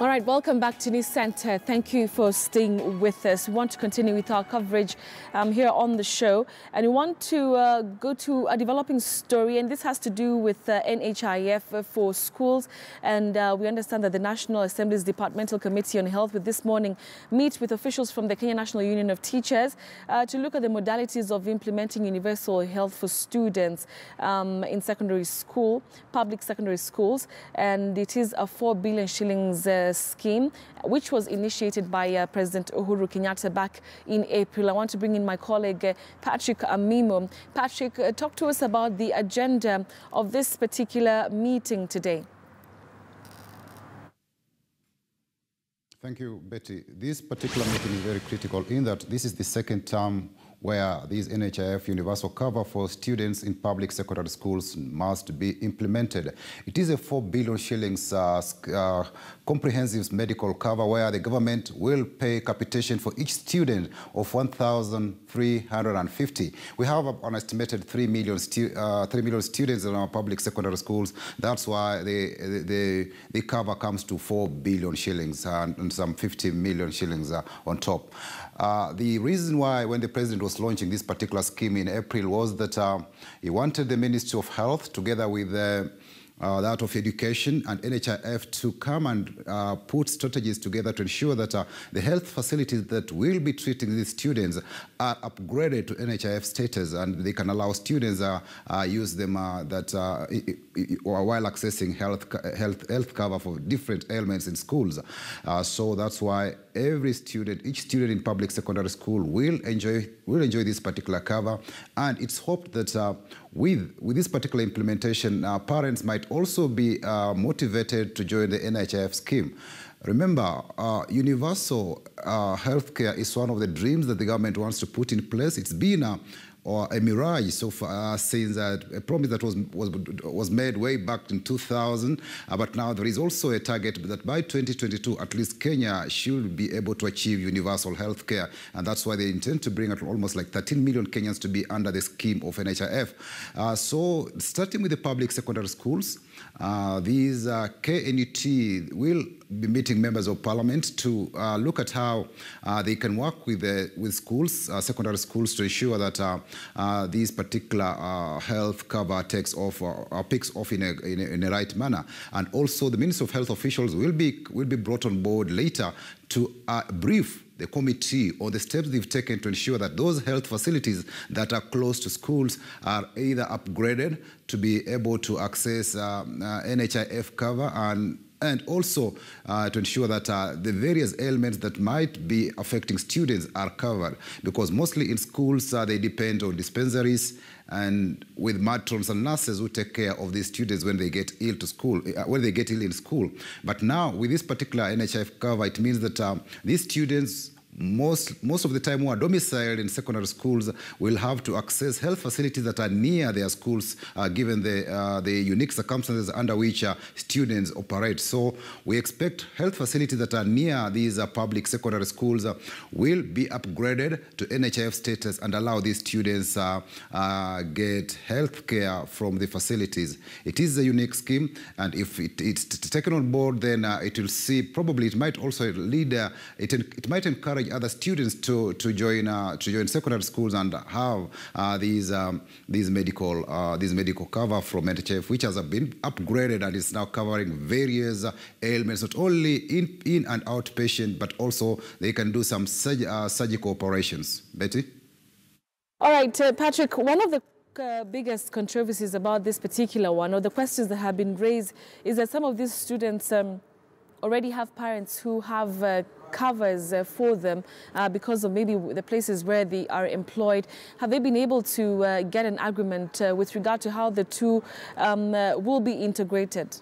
All right, welcome back to News Center. Thank you for staying with us. We want to continue with our coverage here on the show, and we want to go to a developing story, and this has to do with NHIF for schools. And we understand that the National Assembly's Departmental Committee on Health with this morning meet with officials from the Kenya National Union of Teachers to look at the modalities of implementing universal health for students in secondary school, public secondary schools. And it is a 4 billion shillings scheme, which was initiated by President Uhuru Kenyatta back in April. I want to bring in my colleague Patrick Amimo. Patrick, talk to us about the agenda of this particular meeting today. Thank you, Betty. This particular meeting is very critical in that this is the second term where this NHIF universal cover for students in public secondary schools must be implemented. It is a 4 billion shillings comprehensive medical cover where the government will pay capitation for each student of 1,350. We have an estimated 3 million students in our public secondary schools. That's why the cover comes to 4 billion shillings and some 50 million shillings on top. The reason why when the president was launching this particular scheme in April was that he wanted the Ministry of Health together with that of Education and NHIF to come and put strategies together to ensure that the health facilities that will be treating these students are upgraded to NHIF status, and they can allow students use them while accessing health cover for different ailments in schools. So that's why each student in public secondary school will enjoy this particular cover, and it's hoped that with this particular implementation, parents might also be motivated to join the NHIF scheme. Remember, universal healthcare is one of the dreams that the government wants to put in place. It's been a mirage so far, since a promise that was made way back in 2000. But now there is also a target that by 2022, at least Kenya should be able to achieve universal health care. And that's why they intend to bring almost like 13 million Kenyans to be under the scheme of NHIF. So starting with the public secondary schools, these KNUT will be meeting members of parliament to look at how they can work with schools, secondary schools, to ensure that this particular health cover picks off in a right manner. And also the Ministry of Health officials will be brought on board later to brief the committee on the steps they've taken to ensure that those health facilities that are close to schools are either upgraded to be able to access NHIF cover, and also to ensure that the various ailments that might be affecting students are covered, because mostly in schools they depend on dispensaries and with matrons and nurses who take care of these students when they get ill in school. But now with this particular NHIF cover, it means that these students most of the time who are domiciled in secondary schools will have to access health facilities that are near their schools, given the unique circumstances under which students operate. So we expect health facilities that are near these public secondary schools will be upgraded to NHIF status and allow these students get health care from the facilities. It is a unique scheme, and if it's taken on board, then it will see, probably it might also lead, it might encourage other students to join secondary schools and have these medical cover from NHIF, which has been upgraded and is now covering various ailments, not only in and outpatient, but also they can do some surgical operations. Betty? All right, Patrick, one of the biggest controversies about this particular one, or the questions that have been raised, is that some of these students already have parents who have covers for them because of maybe the places where they are employed. Have they been able to get an agreement with regard to how the two will be integrated?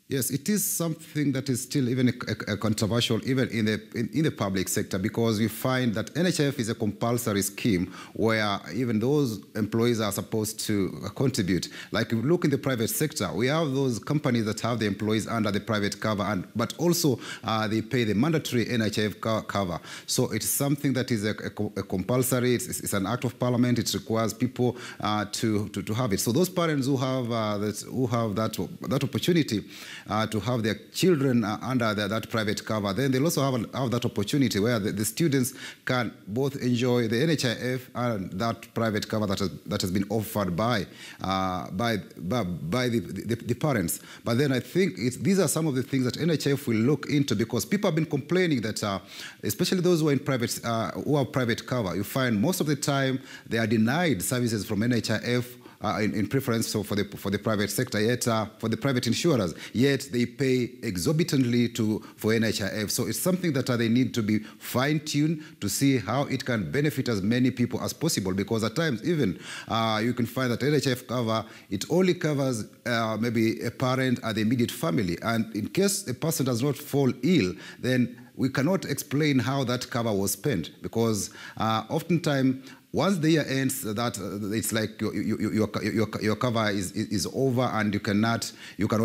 Yes, it is something that is still even a controversial even in the public sector, because we find that NHIF is a compulsory scheme where even those employees are supposed to contribute. Like if you look in the private sector, we have those companies that have the employees under the private cover, but also they pay the mandatory NHIF cover. So it's something that is a compulsory. It's an act of parliament. It requires people to have it. So those parents who have that opportunity to have their children under that private cover, then they'll also have that opportunity where the students can both enjoy the NHIF and that private cover that has been offered by the parents. But then I think these are some of the things that NHIF will look into, because people have been complaining that, especially those who are in private, who have private cover, you find most of the time they are denied services from NHIF. In preference for the private sector, yet for the private insurers, yet they pay exorbitantly for NHIF. So it's something that they need to be fine-tuned to see how it can benefit as many people as possible, because at times even you can find that NHIF cover, it only covers maybe a parent and the immediate family, and in case the person does not fall ill, then we cannot explain how that cover was spent, because oftentimes once the year ends, that it's like your cover is over and you cannot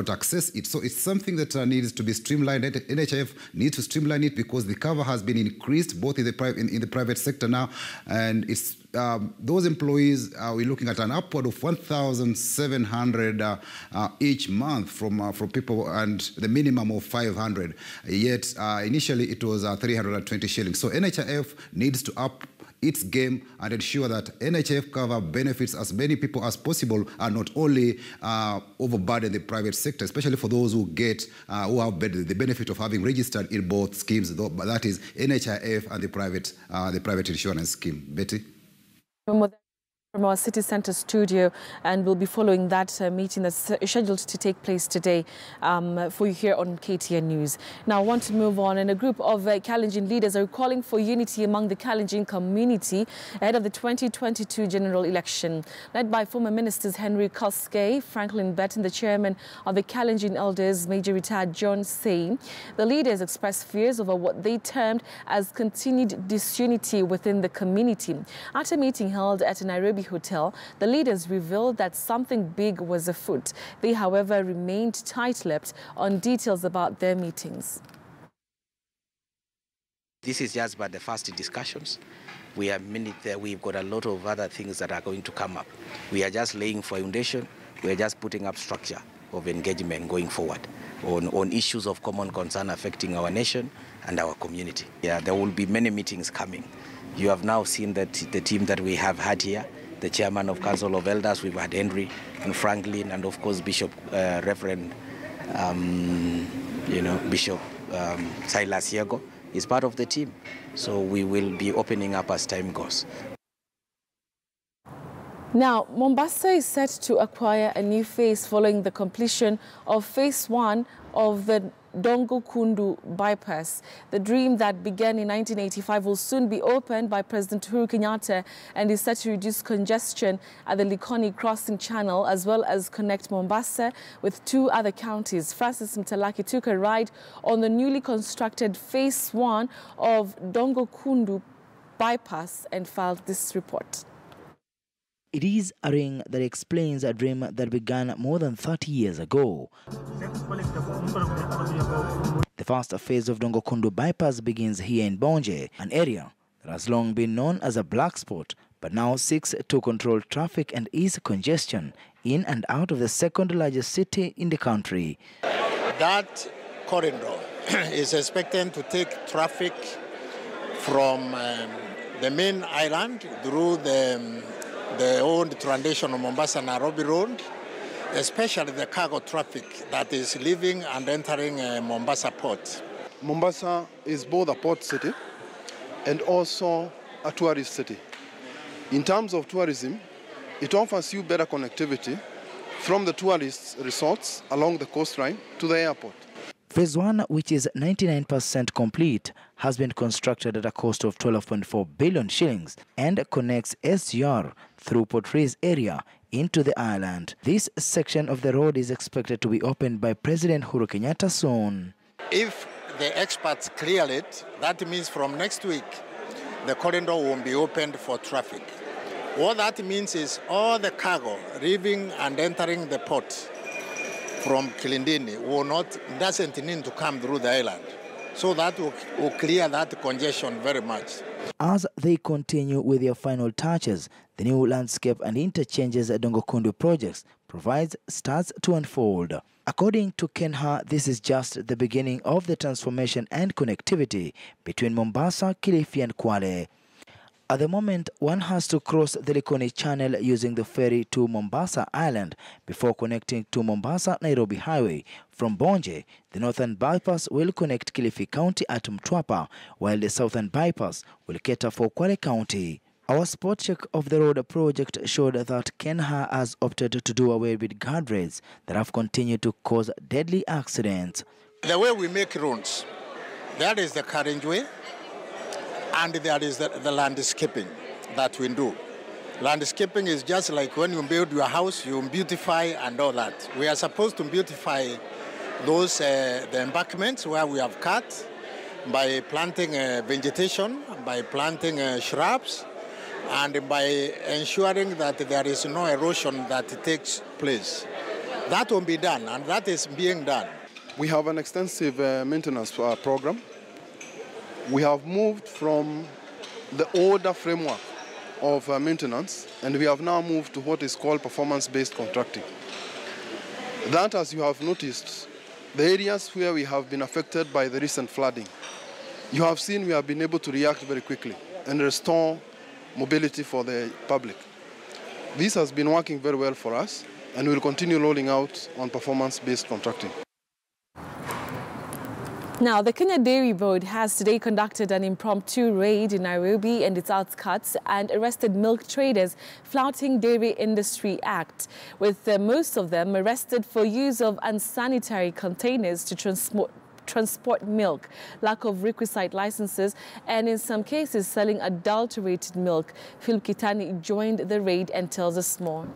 access it. So it's something that needs to be streamlined. NHIF needs to streamline it, because the cover has been increased both in the private sector now, and it's those employees we're looking at an upward of 1,700 each month from people, and the minimum of 500. Yet initially it was 320 shillings. So NHIF needs to up its game and ensure that NHIF cover benefits as many people as possible, and not only overburden the private sector, especially for those who who have the benefit of having registered in both schemes, but that is NHIF and the private insurance scheme. Betty? From our city centre studio, and we'll be following that meeting that's scheduled to take place today for you here on KTN News. Now, I want to move on, and a group of Kalenjin leaders are calling for unity among the Kalenjin community ahead of the 2022 general election. Led by former ministers Henry Koskei, Franklin Betton, the chairman of the Kalenjin elders, Major Retired John Say, the leaders expressed fears over what they termed as continued disunity within the community. At a meeting held at a Nairobi hotel, the leaders revealed that something big was afoot. They, however, remained tight-lipped on details about their meetings. This is just but the first discussions. We've got a lot of other things that are going to come up. We are just laying foundation. We are just putting up structure of engagement going forward on issues of common concern affecting our nation and our community. Yeah, there will be many meetings coming. You have now seen that the team that we have had here, the chairman of Council of Elders, we've had Henry and Franklin, and of course Bishop Reverend Bishop Silas Yego is part of the team. So we will be opening up as time goes. Now, Mombasa is set to acquire a new face following the completion of Phase 1 of the Dongo Kundu bypass. The dream that began in 1985 will soon be opened by President Uhuru Kenyatta and is set to reduce congestion at the Likoni crossing channel, as well as connect Mombasa with 2 other counties. Francis Mtalaki took a ride on the newly constructed Phase 1 of Dongo Kundu bypass and filed this report. It is a ring that explains a dream that began more than 30 years ago. The first phase of Dongo Kundu bypass begins here in Bonje, an area that has long been known as a black spot, but now seeks to control traffic and ease congestion in and out of the second largest city in the country. That corridor is expected to take traffic from the main island through the old traditional Mombasa-Nairobi Road, especially the cargo traffic that is leaving and entering Mombasa port. Mombasa is both a port city and also a tourist city. In terms of tourism, it offers you better connectivity from the tourist resorts along the coastline to the airport. Phase 1, which is 99% complete, has been constructed at a cost of 12.4 billion shillings and connects SGR through Port Reitz area into the island. This section of the road is expected to be opened by President Uhuru Kenyatta soon. If the experts clear it, that means from next week, the corridor won't be opened for traffic. What that means is all the cargo leaving and entering the port from Kilindini doesn't need to come through the island. So that will clear that congestion very much. As they continue with their final touches, the new landscape and interchanges at Dongo Kundu projects starts to unfold. According to KNUT, this is just the beginning of the transformation and connectivity between Mombasa, Kilifi and Kwale. At the moment, one has to cross the Likoni Channel using the ferry to Mombasa Island before connecting to Mombasa-Nairobi Highway. From Bonje, the northern bypass will connect Kilifi County at Mtwapa, while the southern bypass will cater for Kwale County. Our spot check of the road project showed that KNUT has opted to do away with guardrails that have continued to cause deadly accidents. The way we make roads, that is the carriageway, and there is the landscaping that we do. Landscaping is just like when you build your house, you beautify and all that. We are supposed to beautify those the embankments where we have cut by planting vegetation, by planting shrubs, and by ensuring that there is no erosion that takes place. That will be done, and that is being done. We have an extensive maintenance program. We have moved from the older framework of maintenance, and we have now moved to what is called performance-based contracting. That, as you have noticed, the areas where we have been affected by the recent flooding, you have seen we have been able to react very quickly and restore mobility for the public. This has been working very well for us, and we will continue rolling out on performance-based contracting. Now, the Kenya Dairy Board has today conducted an impromptu raid in Nairobi and its outskirts and arrested milk traders flouting Dairy Industry Act, with most of them arrested for use of unsanitary containers to transport milk, lack of requisite licenses, and in some cases selling adulterated milk. Philip Kitani joined the raid and tells us more.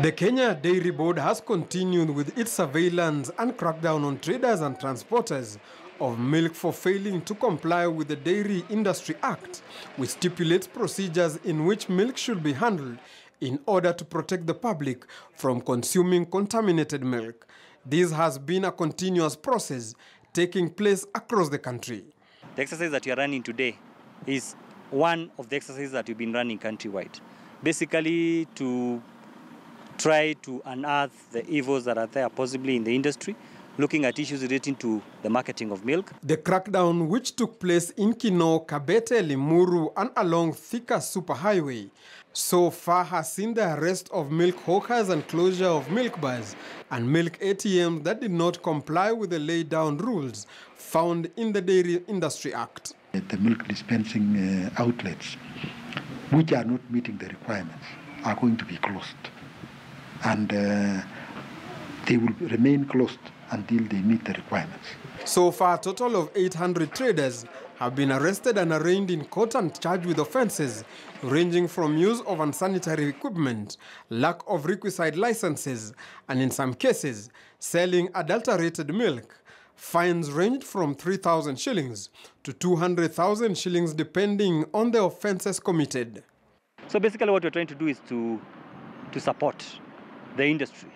The Kenya Dairy Board has continued with its surveillance and crackdown on traders and transporters of milk for failing to comply with the Dairy Industry Act, which stipulates procedures in which milk should be handled in order to protect the public from consuming contaminated milk. This has been a continuous process taking place across the country. The exercise that you are running today is one of the exercises that we've been running countrywide, basically to try to unearth the evils that are there possibly in the industry, looking at issues relating to the marketing of milk. The crackdown, which took place in Kino, Kabete, Limuru and along Thika Superhighway, so far has seen the arrest of milk hawkers and closure of milk bars and milk ATMs that did not comply with the laid down rules found in the Dairy Industry Act. The milk dispensing outlets, which are not meeting the requirements, are going to be closed. And they will remain closed until they meet the requirements. So far, a total of 800 traders have been arrested and arraigned in court and charged with offences ranging from use of unsanitary equipment, lack of requisite licenses, and in some cases, selling adulterated milk. Fines ranged from 3,000 shillings to 200,000 shillings depending on the offences committed. So basically what we're trying to do is to support the industry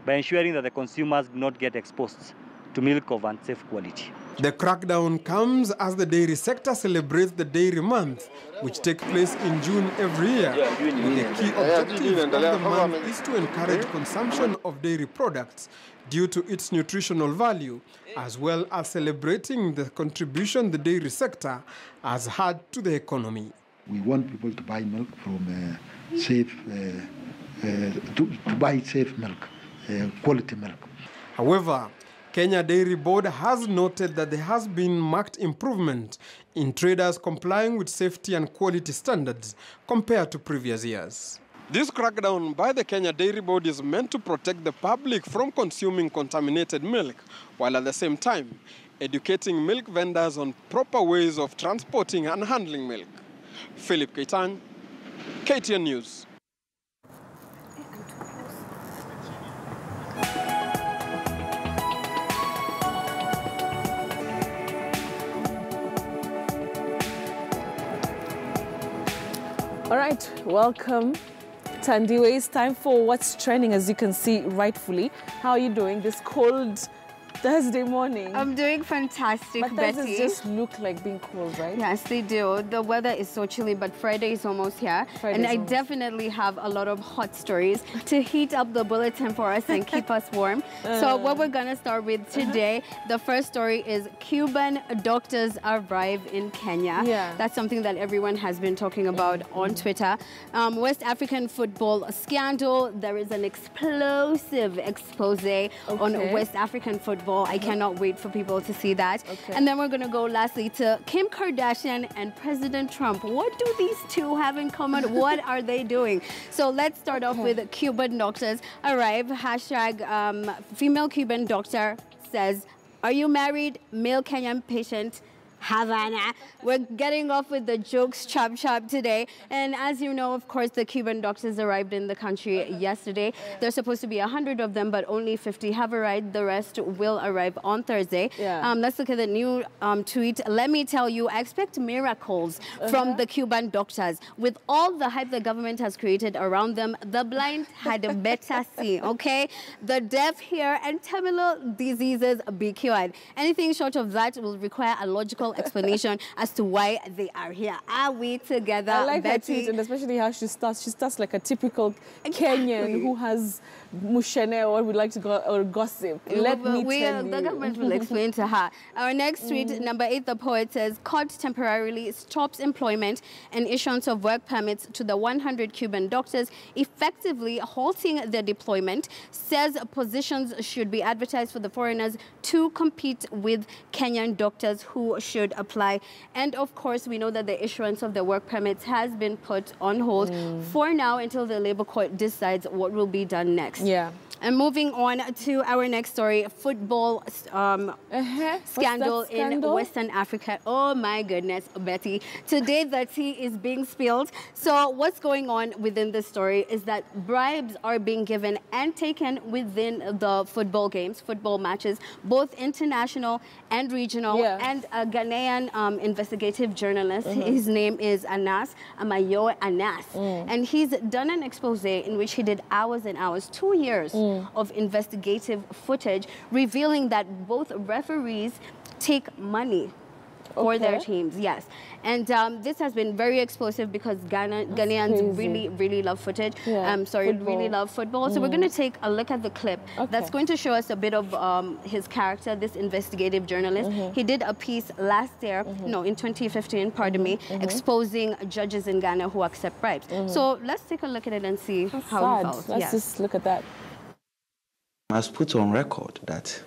by ensuring that the consumers do not get exposed to milk of unsafe quality. The crackdown comes as the dairy sector celebrates the Dairy Month, which takes place in June every year. The key objective of the month is to encourage consumption of dairy products due to its nutritional value, as well as celebrating the contribution the dairy sector has had to the economy. We want people to buy milk from safe to buy safe milk, quality milk. However, Kenya Dairy Board has noted that there has been marked improvement in traders complying with safety and quality standards compared to previous years. This crackdown by the Kenya Dairy Board is meant to protect the public from consuming contaminated milk, while at the same time educating milk vendors on proper ways of transporting and handling milk. Philip Keitang, KTN News. All right, welcome. Tandiwe, it's time for what's trending, as you can see rightfully. How are you doing this cold Thursday morning? I'm doing fantastic, but Betty. Thursdays just look like being cold, right? Yes, they do. The weather is so chilly, but Friday is almost here. And I definitely have a lot of hot stories to heat up the bulletin for us and keep us warm. So what we're going to start with today, the first story is Cuban doctors arrive in Kenya. Yeah. That's something that everyone has been talking about on Twitter. West African football scandal. There is an explosive expose on West African football. I cannot wait for people to see that. And then we're going to go lastly to Kim Kardashian and President Trump. What do these two have in common? What are they doing? So let's start off with Cuban doctors arrive. Hashtag female Cuban doctor says, "Are you married? Male Kenyan patient. Havana." We're getting off with the jokes chop today. And as you know, of course, the Cuban doctors arrived in the country yesterday. There's supposed to be 100 of them, but only 50 have arrived. The rest will arrive on Thursday. Let's look at the new tweet. "Let me tell you, I expect miracles from the Cuban doctors. With all the hype the government has created around them, the blind had better see, okay? The deaf hear and terminal diseases be cured. Anything short of that will require a logical explanation as to why they are here. Are we together, I like Betty?" her tweet, and especially how she starts. She starts like a typical Kenyan who has mushene, or would like to go or gossip. Let me tell you. The government will explain to her. Our next tweet, number 8, the poet says, "Court temporarily stops employment and issuance of work permits to the 100 Cuban doctors, effectively halting their deployment. Says positions should be advertised for the foreigners to compete with Kenyan doctors who should apply." And of course, we know that the issuance of the work permits has been put on hold for now until the Labour Court decides what will be done next. Yeah. And moving on to our next story, football scandal in Western Africa. Oh my goodness, Betty. Today the tea is being spilled. So what's going on within this story is that bribes are being given and taken within the football games, football matches, both international and regional. And a Ghanaian investigative journalist, his name is Anas, Amayo Anas. And he's done an expose in which he did hours and hours, 2 years of investigative footage, revealing that both referees take money for their teams, yes. And this has been very explosive because Ghanaians really love footage. Really love football. So we're going to take a look at the clip that's going to show us a bit of his character, this investigative journalist. He did a piece last year, no, in 2015, pardon me, exposing judges in Ghana who accept bribes. So let's take a look at it and see how he felt. Let's just look at that. I must put on record that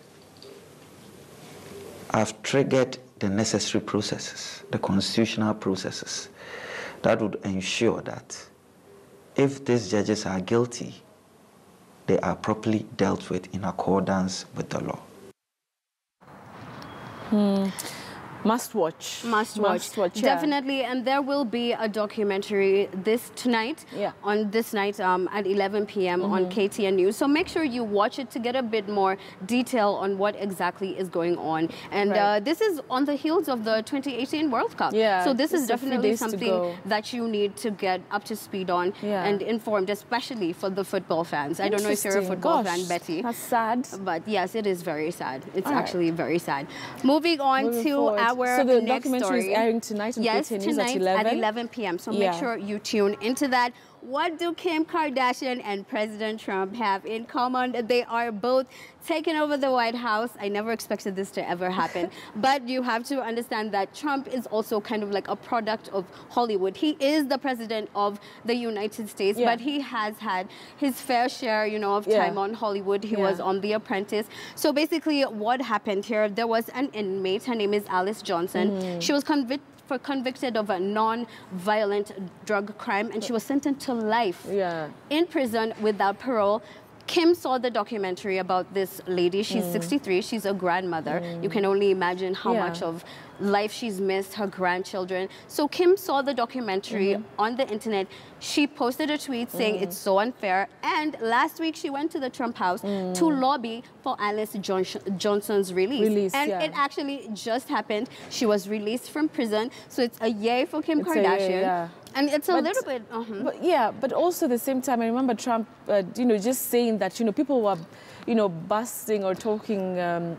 I've triggered the necessary processes, the constitutional processes, that would ensure that if these judges are guilty, they are properly dealt with in accordance with the law. Must watch. Must watch, definitely. And there will be a documentary on this night at 11 p.m. on KTN News. So make sure you watch it to get a bit more detail on what exactly is going on. And this is on the heels of the 2018 World Cup. So this is definitely something that you need to get up to speed on and informed, especially for the football fans. I don't know if you're a football fan, Betty. That's sad. But yes, it is very sad. It's actually very sad. Moving on to our so the documentary is airing tonight on KTN News at 11 p.m. So make sure you tune into that. What do Kim Kardashian and President Trump have in common? They are both taking over the White House. I never expected this to ever happen. But you have to understand that Trump is also kind of like a product of Hollywood. He is the president of the United States, but he has had his fair share, you know, of time on Hollywood. He was on The Apprentice. So basically what happened here, there was an inmate. Her name is Alice Johnson. She was convicted of a non-violent drug crime, and she was sentenced to life in prison without parole. Kim saw the documentary about this lady. She's 63. She's a grandmother. You can only imagine how much of life she's missed, her grandchildren. So Kim saw the documentary on the internet. She posted a tweet saying it's so unfair. And last week she went to the Trump house to lobby for Alice Johnson's release. And it actually just happened. She was released from prison. So it's a yay for Kim Kardashian. And it's a little bit... But yeah, but also at the same time, I remember Trump, you know, just saying that, you know, people were, you know, busting or talking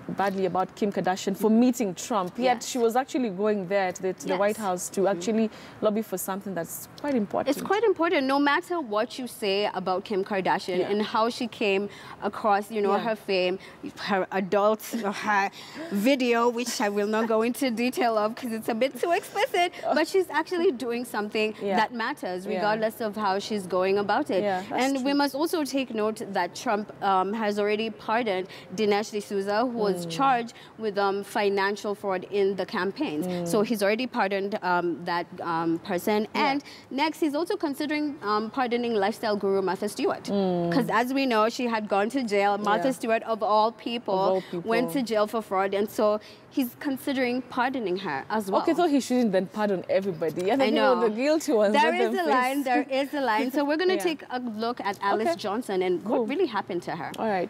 badly about Kim Kardashian for meeting Trump. Yet she was actually going there to the White House to actually lobby for something that's quite important. It's quite important, no matter what you say about Kim Kardashian and how she came across, you know, her fame, her adult, her video, which I will not go into detail of because it's a bit too explicit, but she's actually doing something that matters, regardless of how she's going about it. And we must also take note that Trump has already pardoned Dinesh D'Souza, who was charged with financial fraud in the campaigns. So he's already pardoned that person. And next, he's also considering pardoning lifestyle guru Martha Stewart. Because as we know, she had gone to jail. Martha Stewart, of all people, went to jail for fraud. And so he's considering pardoning her as well. Okay, so he shouldn't then pardon everybody. I know. The guilty ones. There is a line. There is a line. So we're going to take a look at Alice Johnson and what really happened to her. All right.